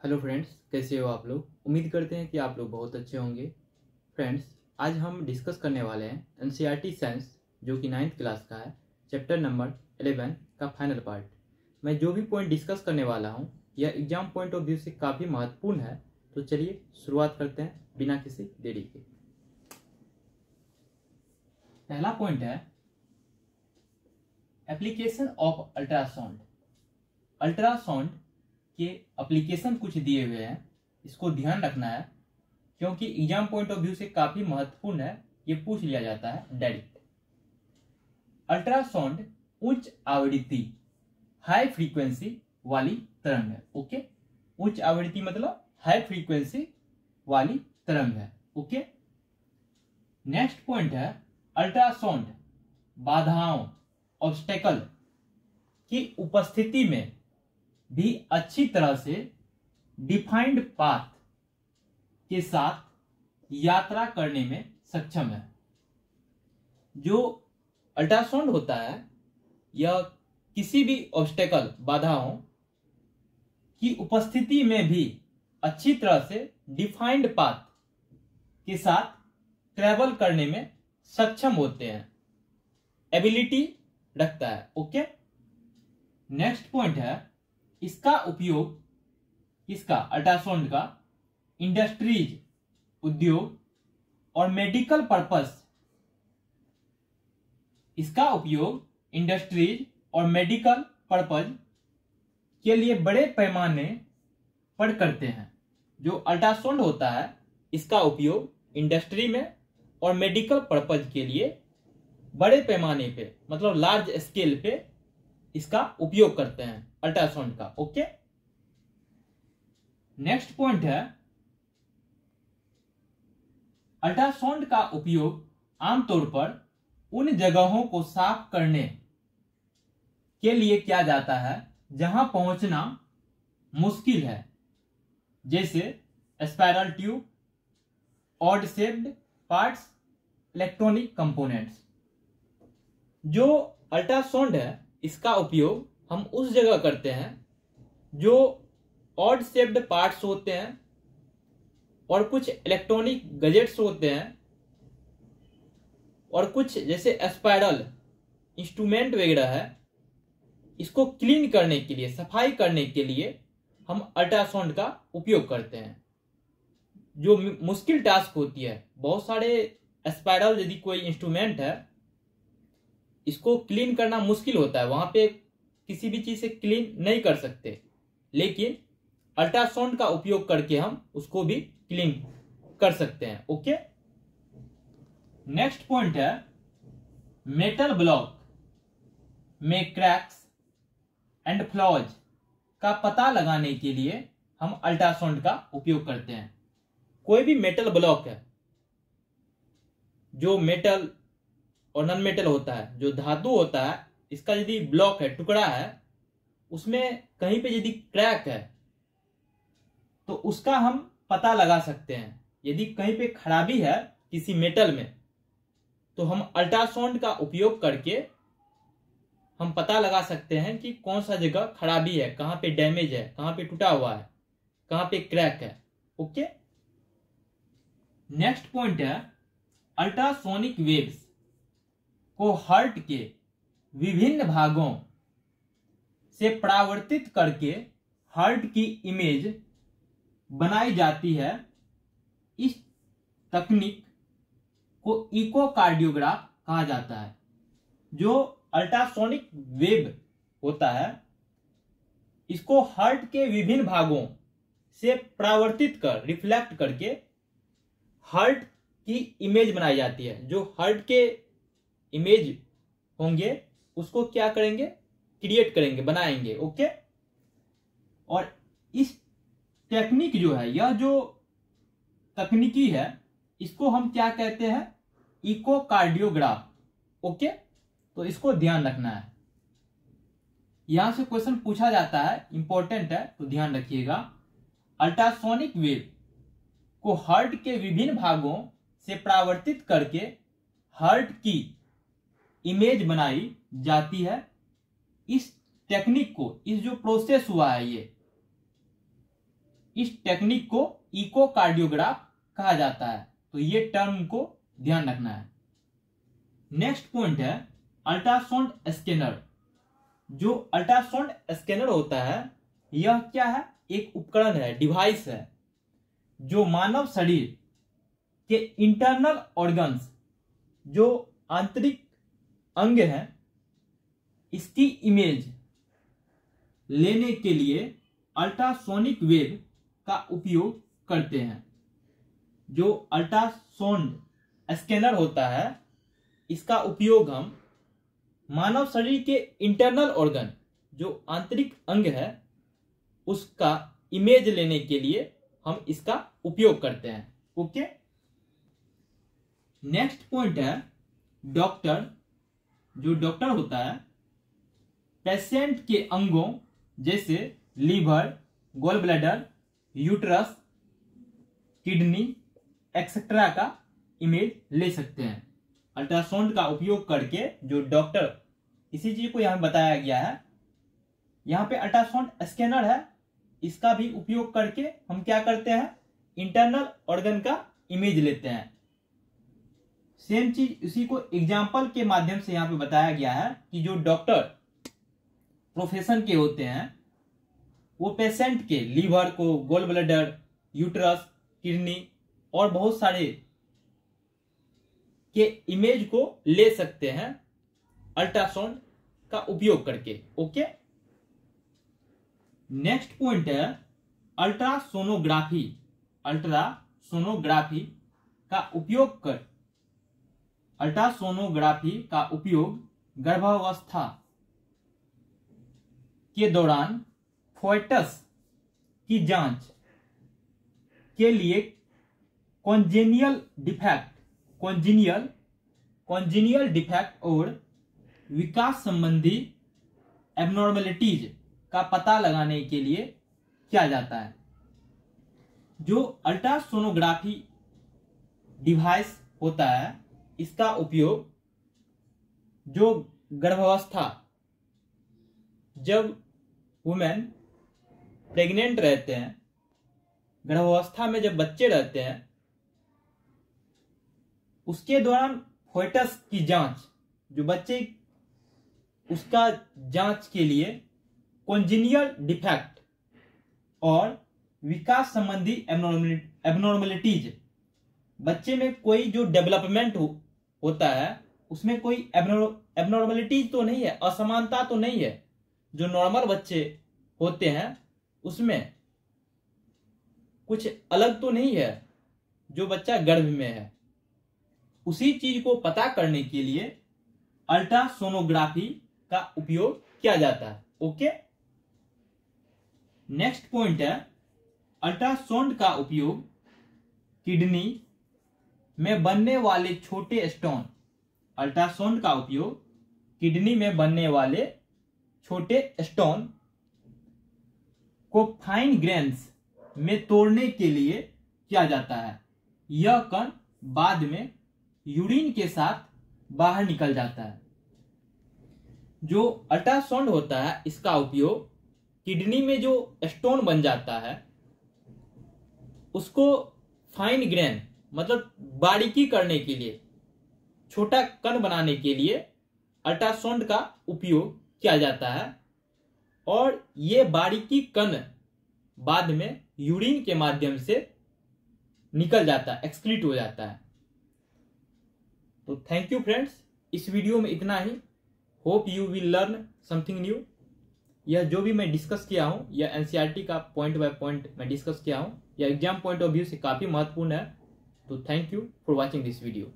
Hello friends, कैसे हो आप लोग। उम्मीद करते हैं कि आप लोग बहुत अच्छे होंगे। फ्रेंड्स, आज हम डिस्कस करने वाले हैं एनसीईआरटी साइंस जो कि 9th क्लास का है, चैप्टर नंबर 11 का फाइनल पार्ट। मैं जो भी पॉइंट डिस्कस करने वाला हूं यह एग्जाम पॉइंट ऑफ व्यू से काफ़ी महत्वपूर्ण है। तो चलिए शुरुआत करते हैं बिना किसी देरी के। पहला पॉइंट है एप्लीकेशन ऑफ अल्ट्रासाउंड। अल्ट्रासाउंड के एप्लीकेशन कुछ दिए हुए हैं, इसको ध्यान रखना है क्योंकि एग्जाम पॉइंट ऑफ व्यू से काफी महत्वपूर्ण है। ये पूछ लिया जाता है डायरेक्ट। अल्ट्रासाउंड उच्च आवृत्ति हाई फ्रीक्वेंसी वाली तरंग है। ओके, उच्च आवृत्ति मतलब हाई फ्रीक्वेंसी वाली तरंग है। ओके, नेक्स्ट पॉइंट है अल्ट्रासाउंड बाधाओं ऑब्स्टेकल की उपस्थिति में भी अच्छी तरह से डिफाइंड पाथ के साथ यात्रा करने में सक्षम है। जो अल्ट्रासाउंड होता है यह किसी भी ऑब्स्टेकल बाधाओं की उपस्थिति में भी अच्छी तरह से डिफाइंड पाथ के साथ ट्रेवल करने में सक्षम होते हैं, एबिलिटी रखता है। ओके, नेक्स्ट पॉइंट है इसका उपयोग, इसका अल्ट्रासाउंड का इंडस्ट्रीज उद्योग और मेडिकल पर्पस, इसका उपयोग इंडस्ट्रीज और मेडिकल पर्पस के लिए बड़े पैमाने पर करते हैं। जो अल्ट्रासाउंड होता है इसका उपयोग इंडस्ट्री में और मेडिकल पर्पस के लिए बड़े पैमाने पे मतलब लार्ज स्केल पे इसका उपयोग करते हैं अल्ट्रासाउंड का। ओके, नेक्स्ट पॉइंट है अल्ट्रासाउंड का उपयोग आमतौर पर उन जगहों को साफ करने के लिए किया जाता है जहां पहुंचना मुश्किल है, जैसे spiral tube, odd shaped parts, electronic components. जो अल्ट्रासाउंड है इसका उपयोग हम उस जगह करते हैं जो ऑड शेप्ड पार्ट्स होते हैं और कुछ इलेक्ट्रॉनिक गैजेट्स होते हैं और कुछ जैसे स्पाइरल इंस्ट्रूमेंट वगैरह है, इसको क्लीन करने के लिए, सफाई करने के लिए हम अल्ट्रासाउंड का उपयोग करते हैं। जो मुश्किल टास्क होती है, बहुत सारे स्पाइरल यदि कोई इंस्ट्रूमेंट है इसको क्लीन करना मुश्किल होता है, वहां पे किसी भी चीज से क्लीन नहीं कर सकते, लेकिन अल्ट्रासाउंड का उपयोग करके हम उसको भी क्लीन कर सकते हैं। ओके, नेक्स्ट पॉइंट है मेटल ब्लॉक में क्रैक्स एंड फ्लॉज का पता लगाने के लिए हम अल्ट्रासाउंड का उपयोग करते हैं। कोई भी मेटल ब्लॉक है, जो मेटल और नॉन मेटल होता है, जो धातु होता है, इसका यदि ब्लॉक है, टुकड़ा है, उसमें कहीं पे यदि क्रैक है तो उसका हम पता लगा सकते हैं। यदि कहीं पे खराबी है किसी मेटल में तो हम अल्ट्रासाउंड का उपयोग करके हम पता लगा सकते हैं कि कौन सा जगह खराबी है, कहां पे डैमेज है, कहां पे टूटा हुआ है, कहां पे क्रैक है। ओके, नेक्स्ट पॉइंट है अल्ट्रासोनिक वेव्स को हार्ट के विभिन्न भागों से परावर्तित करके हार्ट की इमेज बनाई जाती है। इस तकनीक को इकोकार्डियोग्राफ कहा जाता है। जो अल्ट्रासोनिक वेव होता है इसको हार्ट के विभिन्न भागों से परावर्तित कर, रिफ्लेक्ट करके हार्ट की इमेज बनाई जाती है। जो हार्ट के इमेज होंगे उसको क्या करेंगे, क्रिएट करेंगे, बनाएंगे। ओके, और इस टेक्निक जो है, यह जो तकनीकी है, इसको हम क्या कहते हैं, इकोकार्डियोग्राफ। ओके, तो इसको ध्यान रखना है। यहां से क्वेश्चन पूछा जाता है, इंपॉर्टेंट है तो ध्यान रखिएगा। अल्ट्रासोनिक वेव को हार्ट के विभिन्न भागों से परावर्तित करके हार्ट की इमेज बनाई जाती है। इस टेक्निक को, इस जो प्रोसेस हुआ है, इस टेक्निक को इकोकार्डियोग्राफ कहा जाता है। तो ये टर्म को ध्यान रखना है। नेक्स्ट पॉइंट है अल्ट्रासाउंड स्कैनर। जो अल्ट्रासाउंड स्कैनर होता है यह क्या है, एक उपकरण है, डिवाइस है, जो मानव शरीर के इंटरनल ऑर्गन्स, जो आंतरिक अंग हैं, इसकी इमेज लेने के लिए अल्ट्रासोनिक वेव का उपयोग करते हैं। जो अल्ट्रासाउंड स्कैनर होता है इसका उपयोग हम मानव शरीर के इंटरनल ऑर्गन, जो आंतरिक अंग है, उसका इमेज लेने के लिए हम इसका उपयोग करते हैं। ओके। नेक्स्ट पॉइंट है डॉक्टर। जो डॉक्टर होता है पेशेंट के अंगों जैसे liver, gall bladder, uterus, kidney etcetera का इमेज ले सकते हैं। अल्ट्रासाउंड का उपयोग करके जो डॉक्टर, इसी चीज को यहां बताया गया है। यहां पे अल्ट्रासाउंड स्कैनर है, इसका भी उपयोग करके हम क्या करते हैं, इंटरनल ऑर्गन का इमेज लेते हैं। सेम चीज इसी को एग्जाम्पल के माध्यम से यहां पे बताया गया है कि जो डॉक्टर प्रोफेशन के होते हैं वो पेशेंट के लीवर को, गॉल ब्लैडर, यूट्रस, किडनी और बहुत सारे के इमेज को ले सकते हैं अल्ट्रासाउंड का उपयोग करके। ओके। नेक्स्ट पॉइंट है अल्ट्रासोनोग्राफी। अल्ट्रासोनोग्राफी का उपयोग कर अल्ट्रासोनोग्राफी का उपयोग गर्भावस्था के दौरान फोएटस की जांच के लिए कॉन्जेनियल डिफेक्ट और विकास संबंधी एबनॉर्मलिटीज का पता लगाने के लिए किया जाता है। जो अल्ट्रासोनोग्राफी डिवाइस होता है इसका उपयोग जो गर्भावस्था, जब वुमेन प्रेग्नेंट रहते हैं, गर्भावस्था में जब बच्चे रहते हैं, उसके दौरान फोएटस की जांच, जो बच्चे उसका जांच के लिए कॉन्जेनियल डिफेक्ट और विकास संबंधी एबनॉर्मलिटीज, बच्चे में कोई जो डेवलपमेंट होता है उसमें कोई एबनॉर्मलिटीज तो नहीं है, असमानता तो नहीं है, जो नॉर्मल बच्चे होते हैं उसमें कुछ अलग तो नहीं है जो बच्चा गर्भ में है, उसी चीज को पता करने के लिए अल्ट्रासोनोग्राफी का उपयोग किया जाता है। ओके। नेक्स्ट पॉइंट है अल्ट्रासाउंड का उपयोग किडनी में बनने वाले छोटे स्टोन। अल्ट्रासाउंड का उपयोग किडनी में बनने वाले छोटे स्टोन को फाइन ग्रेन्स में तोड़ने के लिए किया जाता है। यह कण बाद में यूरिन के साथ बाहर निकल जाता है। जो अल्ट्रासाउंड होता है इसका उपयोग किडनी में जो स्टोन बन जाता है उसको फाइन ग्रेन मतलब बारीकी करने के लिए, छोटा कण बनाने के लिए अल्ट्रासाउंड का उपयोग किया जाता है और ये बारीकी कण बाद में यूरिन के माध्यम से निकल जाता है, एक्सक्रीट हो जाता है। तो थैंक यू फ्रेंड्स, इस वीडियो में इतना ही। Hope you will learn something new. यह जो भी मैं डिस्कस किया हूं या एनसीईआरटी का पॉइंट बाय पॉइंट मैं डिस्कस किया हूं या एग्जाम पॉइंट ऑफ व्यू से काफी महत्वपूर्ण है। तो thank you for watching this video.